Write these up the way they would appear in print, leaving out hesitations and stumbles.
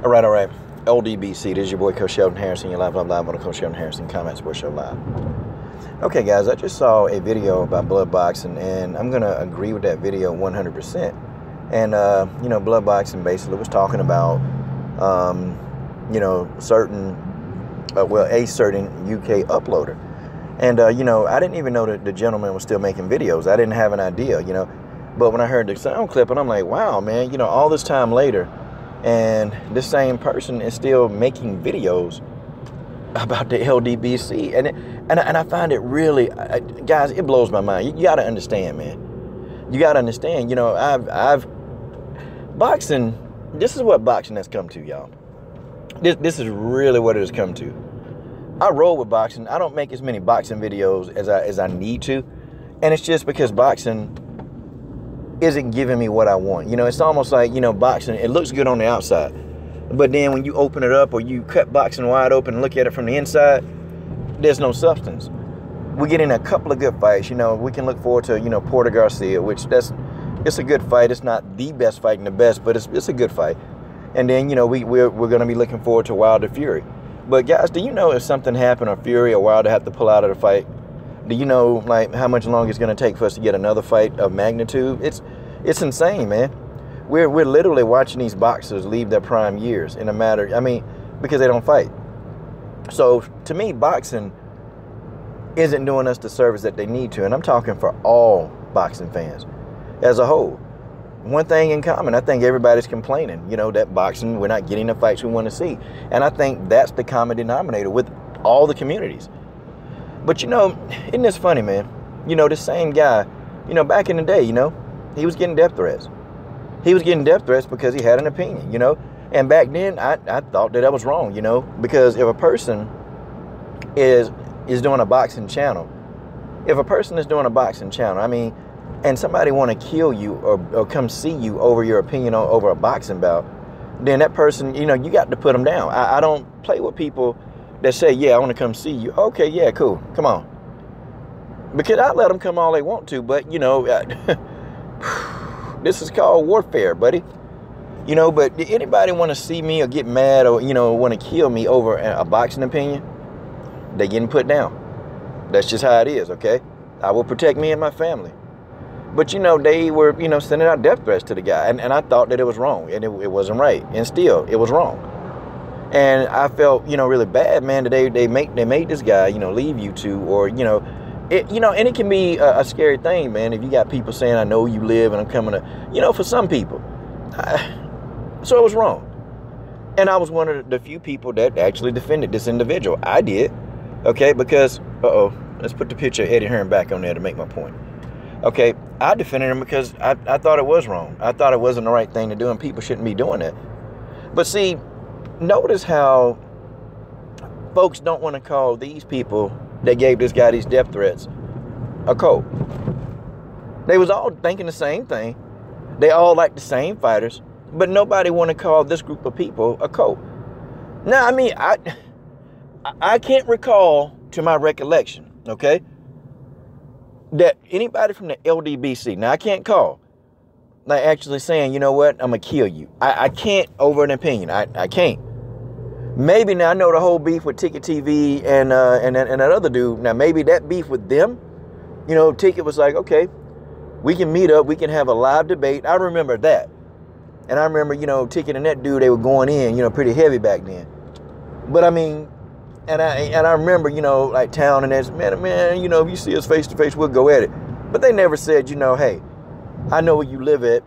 All right. LDBC, this is your boy, Coach Sheldon Harrison. You're live on the Coach Sheldon Harrison Comment Sports Show Live. Okay, guys, I just saw a video about blood boxing, and I'm going to agree with that video 100%. And, blood boxing basically was talking about, a certain UK uploader. And, I didn't even know that the gentleman was still making videos. I didn't have an idea, But when I heard the sound clip, and I'm like, wow, man, all this time later, and this same person is still making videos about the LDBC. And I find it really, guys, it blows my mind. You got to understand, man. You got to understand, I've boxing, this is what boxing has come to, y'all. This is really what it has come to. I roll with boxing. I don't make as many boxing videos as I need to. And it's just because boxing isn't giving me what I want. It's almost like, boxing, it looks good on the outside. But then when you open it up or you cut boxing wide open and look at it from the inside, there's no substance. We're getting a couple of good fights. We can look forward to, Porter Garcia, which it's a good fight. It's not the best fight and the best, but it's a good fight. And then, we're going to be looking forward to Wilder Fury. But guys, do you know if something happened or Fury or Wilder have to pull out of the fight, do you know how much longer it's going to take for us to get another fight of magnitude? It's insane, man. We're literally watching these boxers leave their prime years in a matter, because they don't fight. So to me, boxing isn't doing us the service that they need to. And I'm talking for all boxing fans as a whole. One thing in common, I think everybody's complaining, that boxing, we're not getting the fights we want to see. And I think that's the common denominator with all the communities. But, isn't this funny, man? This same guy, back in the day, he was getting death threats. He was getting death threats because he had an opinion, And back then, I thought that was wrong, because if a person is doing a boxing channel, and somebody want to kill you or come see you over your opinion over a boxing bout, then that person, you got to put them down. I don't play with people that say, yeah, I want to come see you. Okay, yeah, cool. Come on. Because I let them come all they want to, but, this is called warfare, buddy. But anybody want to see me or get mad or, want to kill me over a boxing opinion, they getting put down. That's just how it is, okay? I will protect me and my family. But, they were, sending out death threats to the guy. And I thought that it was wrong. And it wasn't right. And still, it was wrong. And I felt, really bad, man, that they made this guy, leave YouTube or, and it can be a scary thing, man, if you got people saying, I know you live and I'm coming to, for some people. So it was wrong. And I was one of the few people that actually defended this individual. I did, okay, because, let's put the picture of Eddie Hearn back on there to make my point. Okay, I defended him because I thought it was wrong. I thought it wasn't the right thing to do and people shouldn't be doing it. But see, notice how folks don't want to call these people that gave this guy these death threats a cult. They was all thinking the same thing. They all like the same fighters, but nobody want to call this group of people a cult. Now, I can't recall to my recollection, okay, that anybody from the LDBC, now I can't call, actually saying, you know what, I'm going to kill you. I can't over an opinion. I can't. Maybe now I know the whole beef with Ticket TV and that other dude. Now, maybe that beef with them, Ticket was like, okay, we can meet up. We can have a live debate. I remember that. And I remember, Ticket and that dude, they were going in, pretty heavy back then. But and I remember, Town and that, man, if you see us face to face, we'll go at it. But they never said, hey, I know where you live at.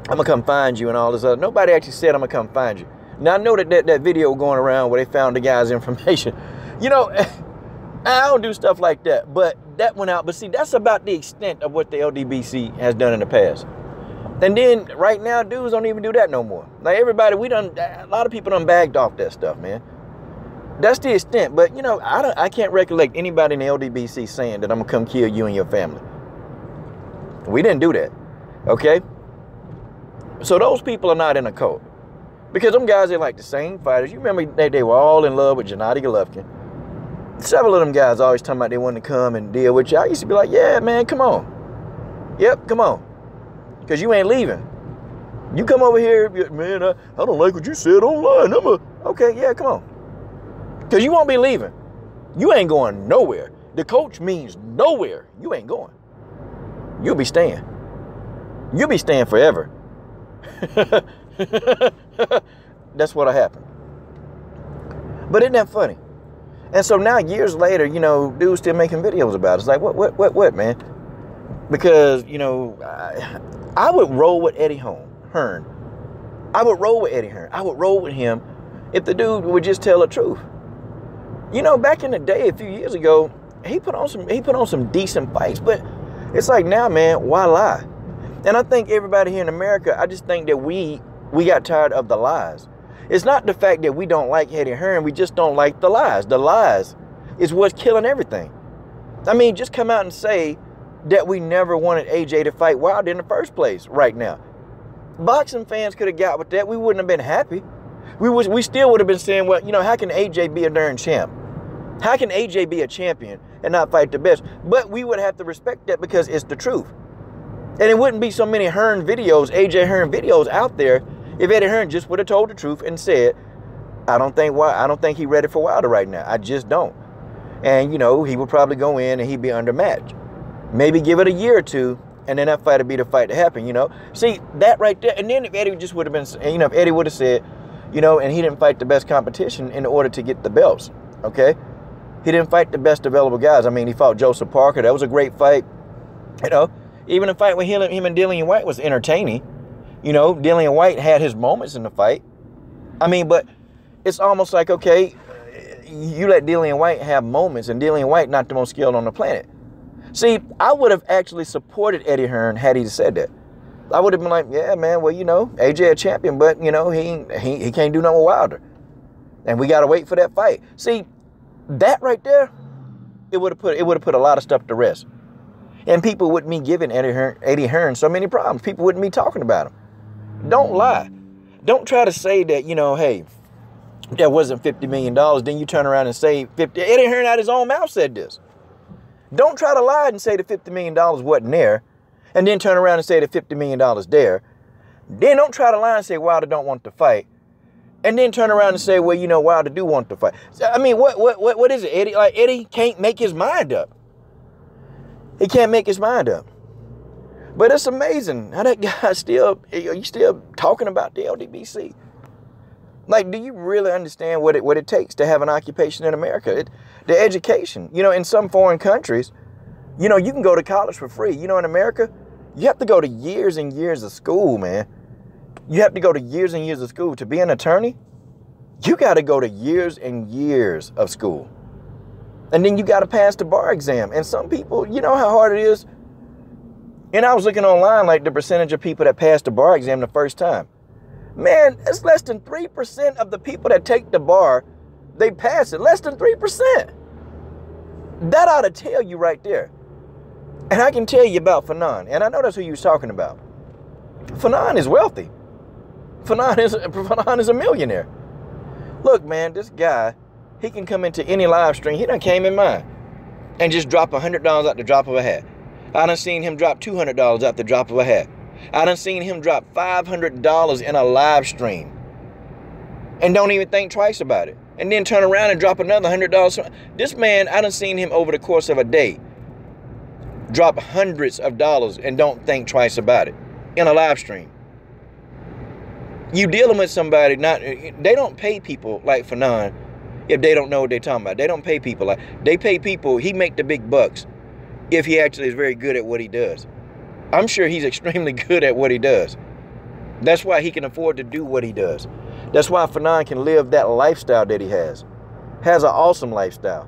I'm going to come find you and all this other. Nobody actually said I'm going to come find you. Now, I know that video going around where they found the guy's information. I don't do stuff like that. But that went out. But see, that's about the extent of what the LDBC has done in the past. And then right now, dudes don't even do that no more. Like everybody, a lot of people done bagged off that stuff, man. That's the extent. But, I can't recollect anybody in the LDBC saying that I'm going to come kill you and your family. We didn't do that. Okay? So those people are not in a cult. Because them guys, they like the same fighters. You remember they were all in love with Gennady Golovkin. Several of them guys always talking about they wanted to come and deal with you. I used to be like, yeah, man, come on. Yep, come on. Because you ain't leaving. You come over here, man, I don't like what you said online. Okay, yeah, come on. Because you won't be leaving. You ain't going nowhere. The coach means nowhere. You ain't going. You'll be staying. You'll be staying forever. That's what'll happen. But isn't that funny? And so now, years later, you know, dude's still making videos about it. It's like, what, man? Because, you know, I would roll with Hearn. I would roll with Eddie Hearn. I would roll with him if the dude would just tell the truth. You know, back in the day, a few years ago, he put on some decent fights. But it's like, now, man, why lie? And I think everybody here in America, I just think that we got tired of the lies. It's not the fact that we don't like Eddie Hearn. We just don't like the lies. The lies is what's killing everything. I mean, just come out and say that we never wanted AJ to fight Wilder in the first place right now. Boxing fans could have got with that. We wouldn't have been happy. We still would have been saying, well, you know, how can AJ be a darn champ? How can AJ be a champion and not fight the best? But we would have to respect that because it's the truth. And it wouldn't be so many Hearn videos, AJ Hearn videos out there if Eddie Hearn just would have told the truth and said, I don't think he's ready for Wilder right now. I just don't. And, you know, he would probably go in and he'd be undermatched. Maybe give it a year or two, and then that fight would be the fight to happen, you know. See, that right there. And then if Eddie just would have been, you know, if Eddie would have said, you know, and he didn't fight the best competition in order to get the belts, okay? He didn't fight the best available guys. I mean, he fought Joseph Parker. That was a great fight. You know, even the fight with him and Dillian White was entertaining. You know, Dillian White had his moments in the fight. I mean, but it's almost like, okay, you let Dillian White have moments, and Dillian White not the most skilled on the planet. See, I would have actually supported Eddie Hearn had he said that. I would have been like, yeah, man, well, you know, AJ a champion, but, you know, he can't do nothing with Wilder. And we got to wait for that fight. See, that right there, it would have put a lot of stuff to rest. And people wouldn't be giving Eddie Hearn so many problems. People wouldn't be talking about him. Don't lie. Don't try to say that, you know, hey, that wasn't $50 million. Then you turn around and say 50. Eddie Hearn out his own mouth said this. Don't try to lie and say the $50 million wasn't there, and then turn around and say the $50 million there. Then don't try to lie and say Wilder don't want to fight, and then turn around and say, well, you know, Wilder do want to fight. I mean, what is it, Eddie? Like, Eddie can't make his mind up. He can't make his mind up. But it's amazing how that guy you still talking about the LDBC. Like, do you really understand what it takes to have an occupation in America? The education. You know, in some foreign countries, you know, you can go to college for free. You know, in America, you have to go to years and years of school, man. You have to go to years and years of school. To be an attorney, you got to go to years and years of school. And then you got to pass the bar exam. And some people, you know how hard it is? And I was looking online, like the percentage of people that pass the bar exam the first time. Man, it's less than 3% of the people that take the bar, they pass it. Less than 3%. That ought to tell you right there. And I can tell you about Fanon. And I know that's who you was talking about. Fanon is wealthy. Fanon is a millionaire. Look, man, this guy, he can come into any live stream. He done came in mine and just drop $100 out the drop of a hat. I done seen him drop $200 out the drop of a hat. I done seen him drop $500 in a live stream and don't even think twice about it. And then turn around and drop another $100. This man, I done seen him over the course of a day drop hundreds of dollars and don't think twice about it in a live stream. You dealing with somebody, they don't pay people like Fanon if they don't know what they're talking about. They don't pay people like, they pay people, he make the big bucks if he actually is very good at what he does. I'm sure he's extremely good at what he does. That's why he can afford to do what he does. That's why Fanon can live that lifestyle that he has. Has an awesome lifestyle.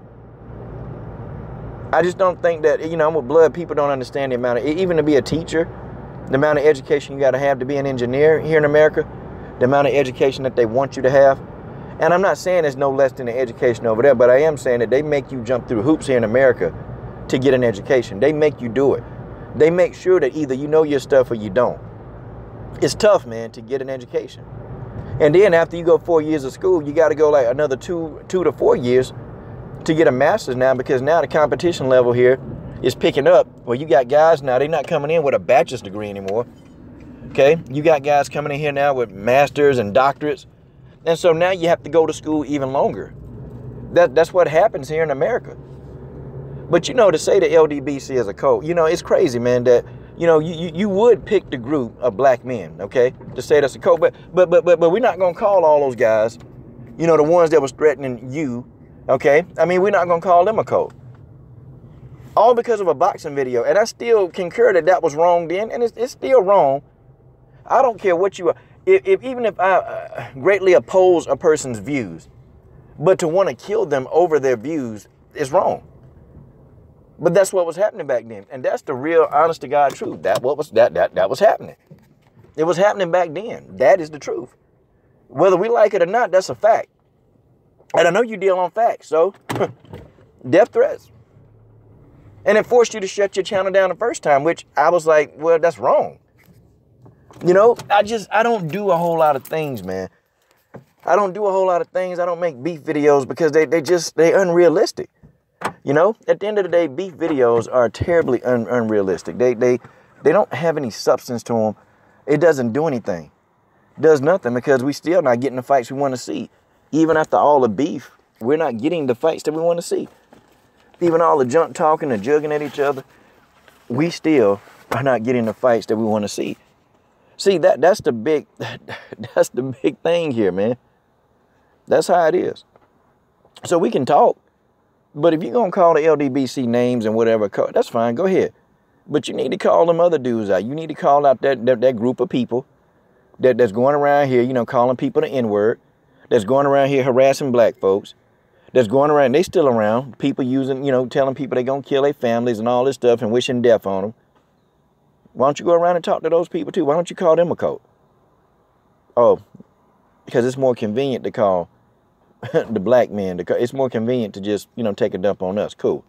I just don't think that, you know, with blood, people don't understand the amount of, even to be a teacher, the amount of education you got to have to be an engineer here in America, the amount of education that they want you to have. And I'm not saying there's no less than the education over there, but I am saying that they make you jump through hoops here in America to get an education. They make you do it. They make sure that either you know your stuff or you don't. It's tough, man, to get an education. And then after you go 4 years of school, you got to go like another two to 4 years to get a master's now, because now the competition level here is picking up. Well, you got guys now, they're not coming in with a bachelor's degree anymore. Okay? You got guys coming in here now with masters and doctorates. And so now you have to go to school even longer. That's what happens here in America. But, you know, to say the LDBC is a cult, you know, it's crazy, man, that, you know, you would pick the group of black men, okay, to say that's a cult. But we're not going to call all those guys, you know, the ones that was threatening you, okay? I mean, we're not going to call them a cult. All because of a boxing video. And I still concur that that was wrong then, and it's still wrong. I don't care what you are. Even if I greatly oppose a person's views, but to want to kill them over their views is wrong. But that's what was happening back then. And that's the real, honest to God truth. That was happening. It was happening back then. That is the truth. Whether we like it or not, that's a fact. And I know you deal on facts, so death threats. And it forced you to shut your channel down the first time, which I was like, well, that's wrong. You know, I don't do a whole lot of things, man. I don't do a whole lot of things. I don't make beef videos because they're unrealistic. You know, at the end of the day, beef videos are terribly unrealistic. They don't have any substance to them. It doesn't do anything. It does nothing because we still not getting the fights we want to see. Even after all the beef, we're not getting the fights that we want to see. Even all the junk talking and jugging at each other, we still are not getting the fights that we want to see. See, that's the big thing here, man. That's how it is. So we can talk. But if you're going to call the LDBC names and whatever, that's fine. Go ahead. But you need to call them other dudes out. You need to call out that group of people that's going around here, you know, calling people the N-word, that's going around here harassing black folks, that's going around, they still around, people using, you know, telling people they're going to kill their families and all this stuff and wishing death on them. Why don't you go around and talk to those people too? Why don't you call them a cult? Oh, because it's more convenient to call the black men. It's more convenient to just, you know, take a dump on us. Cool.